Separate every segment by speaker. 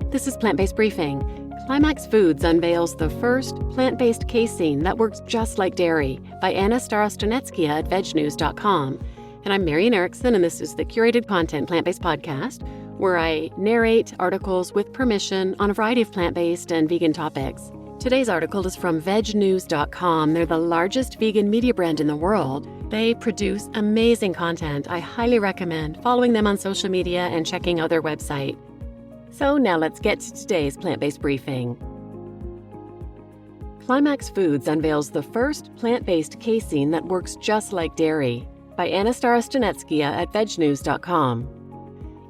Speaker 1: This is Plant-Based Briefing. Climax Foods unveils the first plant-based casein that works just like dairy by Starostinetskaya at vegnews.com. And I'm Marian Erickson, and this is the curated content plant-based podcast where I narrate articles with permission on a variety of plant-based and vegan topics. Today's article is from vegnews.com. They're the largest vegan media brand in the world. They produce amazing content. I highly recommend following them on social media and checking out their website. So now let's get to today's plant-based briefing. Climax Foods unveils the first plant-based casein that works just like dairy by Starostinetskaya at vegnews.com.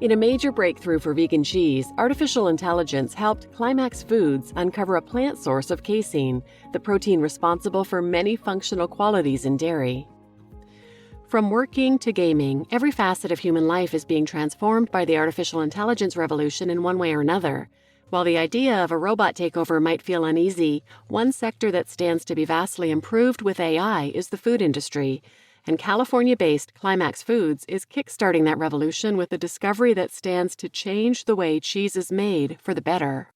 Speaker 1: In a major breakthrough for vegan cheese, artificial intelligence helped Climax Foods uncover a plant source of casein, the protein responsible for many functional qualities in dairy. From working to gaming, every facet of human life is being transformed by the artificial intelligence revolution in one way or another. While the idea of a robot takeover might feel uneasy, one sector that stands to be vastly improved with AI is the food industry. And California-based Climax Foods is kickstarting that revolution with a discovery that stands to change the way cheese is made for the better.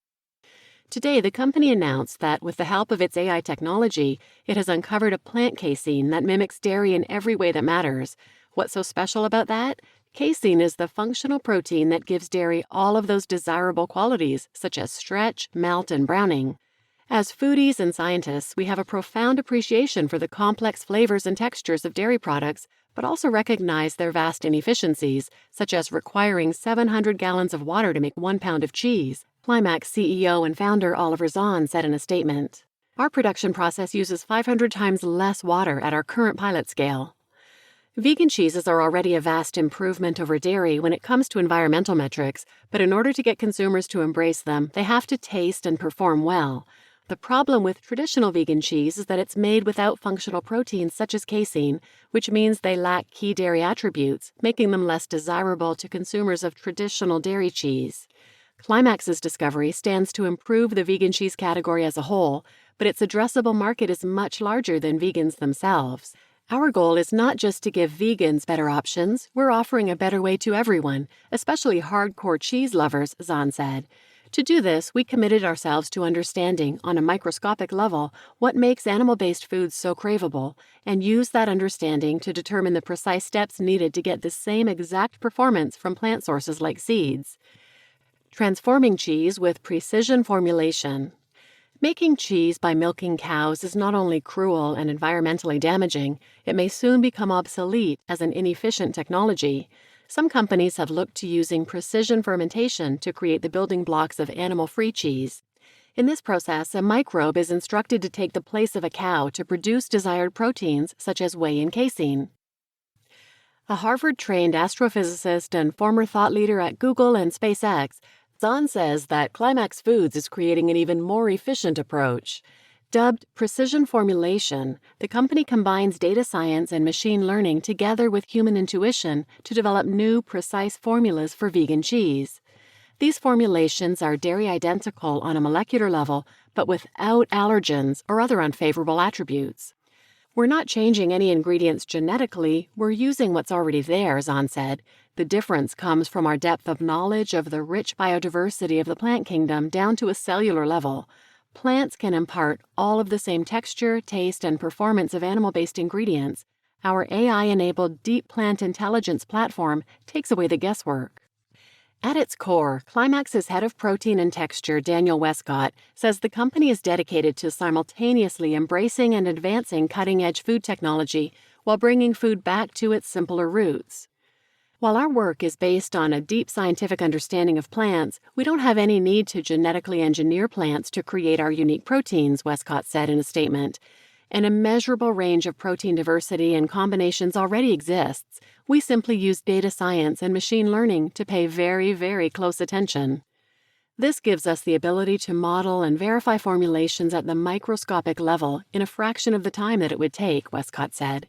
Speaker 1: Today, the company announced that with the help of its AI technology, it has uncovered a plant casein that mimics dairy in every way that matters. What's so special about that? Casein is the functional protein that gives dairy all of those desirable qualities, such as stretch, melt, and browning. As foodies and scientists, we have a profound appreciation for the complex flavors and textures of dairy products, but also recognize their vast inefficiencies, such as requiring 700 gallons of water to make 1 pound of cheese. Climax CEO and founder Oliver Zahn said in a statement, "Our production process uses 500 times less water at our current pilot scale." Vegan cheeses are already a vast improvement over dairy when it comes to environmental metrics, but in order to get consumers to embrace them, they have to taste and perform well. The problem with traditional vegan cheese is that it's made without functional proteins such as casein, which means they lack key dairy attributes, making them less desirable to consumers of traditional dairy cheese. Climax's discovery stands to improve the vegan cheese category as a whole, but its addressable market is much larger than vegans themselves. Our goal is not just to give vegans better options, we're offering a better way to everyone, especially hardcore cheese lovers, Zahn said. To do this, we committed ourselves to understanding, on a microscopic level, what makes animal-based foods so craveable, and use that understanding to determine the precise steps needed to get the same exact performance from plant sources like seeds. Transforming cheese with precision formulation. Making cheese by milking cows is not only cruel and environmentally damaging, it may soon become obsolete as an inefficient technology. Some companies have looked to using precision fermentation to create the building blocks of animal-free cheese. In this process, a microbe is instructed to take the place of a cow to produce desired proteins such as whey and casein. A Harvard-trained astrophysicist and former thought leader at Google and SpaceX, Zahn says that Climax Foods is creating an even more efficient approach. Dubbed precision formulation, the company combines data science and machine learning together with human intuition to develop new, precise formulas for vegan cheese. These formulations are dairy identical on a molecular level, but without allergens or other unfavorable attributes. "We're not changing any ingredients genetically, we're using what's already there," Zahn said. "The difference comes from our depth of knowledge of the rich biodiversity of the plant kingdom down to a cellular level. Plants can impart all of the same texture, taste, and performance of animal-based ingredients. Our AI-enabled deep plant intelligence platform takes away the guesswork." At its core, Climax's head of protein and texture, Daniel Westcott, says the company is dedicated to simultaneously embracing and advancing cutting-edge food technology while bringing food back to its simpler roots. "While our work is based on a deep scientific understanding of plants, we don't have any need to genetically engineer plants to create our unique proteins," Westcott said in a statement. "An immeasurable range of protein diversity and combinations already exists. We simply use data science and machine learning to pay very, very close attention. This gives us the ability to model and verify formulations at the microscopic level in a fraction of the time that it would take," Westcott said.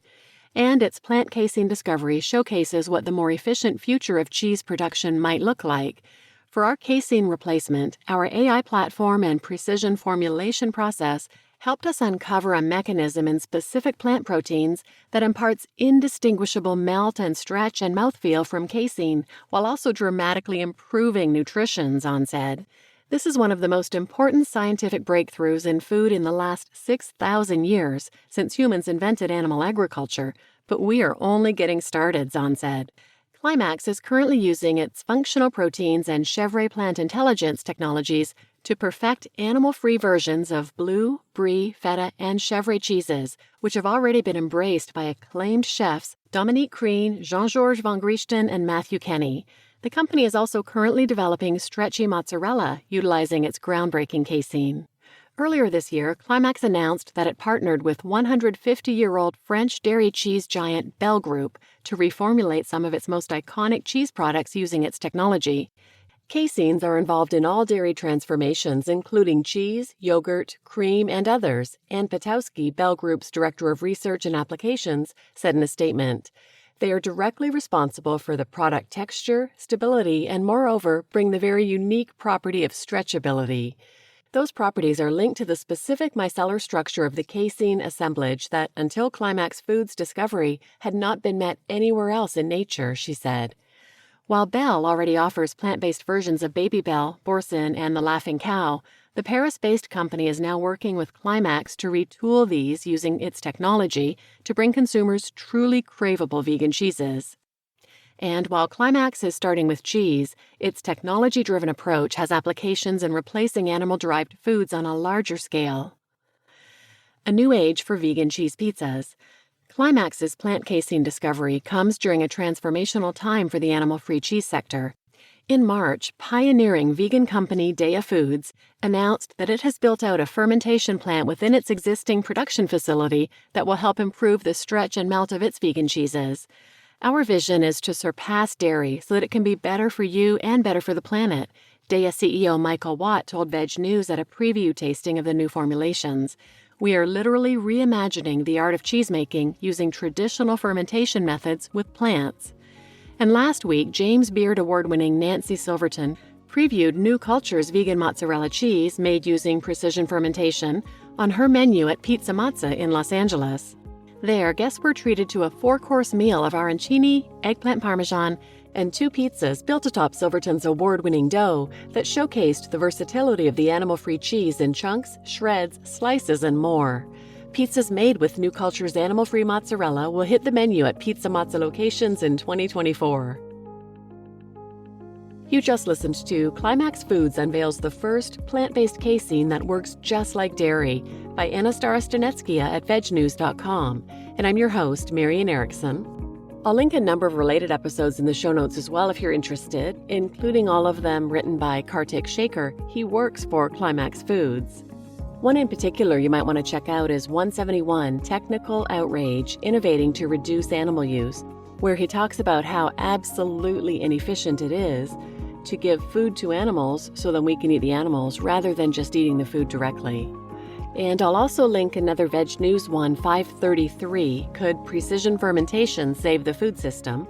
Speaker 1: And its plant casein discovery showcases what the more efficient future of cheese production might look like. For our casein replacement, our AI platform and precision formulation process helped us uncover a mechanism in specific plant proteins that imparts indistinguishable melt and stretch and mouthfeel from casein, while also dramatically improving nutrition, Zahn said. This is one of the most important scientific breakthroughs in food in the last 6,000 years since humans invented animal agriculture, but we are only getting started, Zahn said. Climax is currently using its functional proteins and Chevre plant intelligence technologies to perfect animal-free versions of blue, brie, feta, and Chevre cheeses, which have already been embraced by acclaimed chefs Dominique Creen, Jean-Georges Van Grichten, and Matthew Kenny. The company is also currently developing stretchy mozzarella utilizing its groundbreaking casein. Earlier this year, Climax announced that it partnered with 150-year-old French dairy cheese giant Bell Group to reformulate some of its most iconic cheese products using its technology. Caseins are involved in all dairy transformations, including cheese, yogurt, cream, and others, Ann Patowski, Bell Group's Director of Research and Applications, said in a statement. They are directly responsible for the product texture, stability, and moreover, bring the very unique property of stretchability. Those properties are linked to the specific micellar structure of the casein assemblage that, until Climax Foods' discovery, had not been met anywhere else in nature, she said. While Bell already offers plant-based versions of Baby Bell, Boursin, and the Laughing Cow, the Paris-based company is now working with Climax to retool these using its technology to bring consumers truly craveable vegan cheeses. And while Climax is starting with cheese, its technology-driven approach has applications in replacing animal-derived foods on a larger scale. A new age for vegan cheese pizzas. Climax's plant casein discovery comes during a transformational time for the animal-free cheese sector. In March, pioneering vegan company Daiya Foods announced that it has built out a fermentation plant within its existing production facility that will help improve the stretch and melt of its vegan cheeses. Our vision is to surpass dairy so that it can be better for you and better for the planet, Daiya CEO Michael Watt told Veg News at a preview tasting of the new formulations. We are literally reimagining the art of cheesemaking using traditional fermentation methods with plants. And last week, James Beard Award-winning Nancy Silverton previewed New Culture's vegan mozzarella cheese made using precision fermentation on her menu at Pizza Mazza in Los Angeles. There, guests were treated to a 4-course meal of arancini, eggplant parmesan, and 2 pizzas built atop Silverton's award-winning dough that showcased the versatility of the animal-free cheese in chunks, shreds, slices, and more. Pizzas made with New Culture's animal-free mozzarella will hit the menu at Pizza Mazza locations in 2024. You just listened to Climax Foods unveils the first plant-based casein that works just like dairy by Starostinetskaya at vegnews.com, and I'm your host, Marian Erickson. I'll link a number of related episodes in the show notes as well if you're interested, including all of them written by Kartik Shaker. He works for Climax Foods. One in particular you might want to check out is 171 Technical Outrage, Innovating to Reduce Animal Use, where he talks about how absolutely inefficient it is to give food to animals so that we can eat the animals rather than just eating the food directly. And I'll also link another Veg News one, 533, Could Precision Fermentation Save the Food System?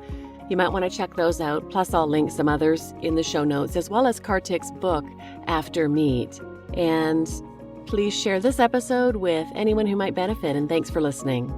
Speaker 1: You might want to check those out, plus I'll link some others in the show notes, as well as Kartik's book, After Meat. And please share this episode with anyone who might benefit, and thanks for listening.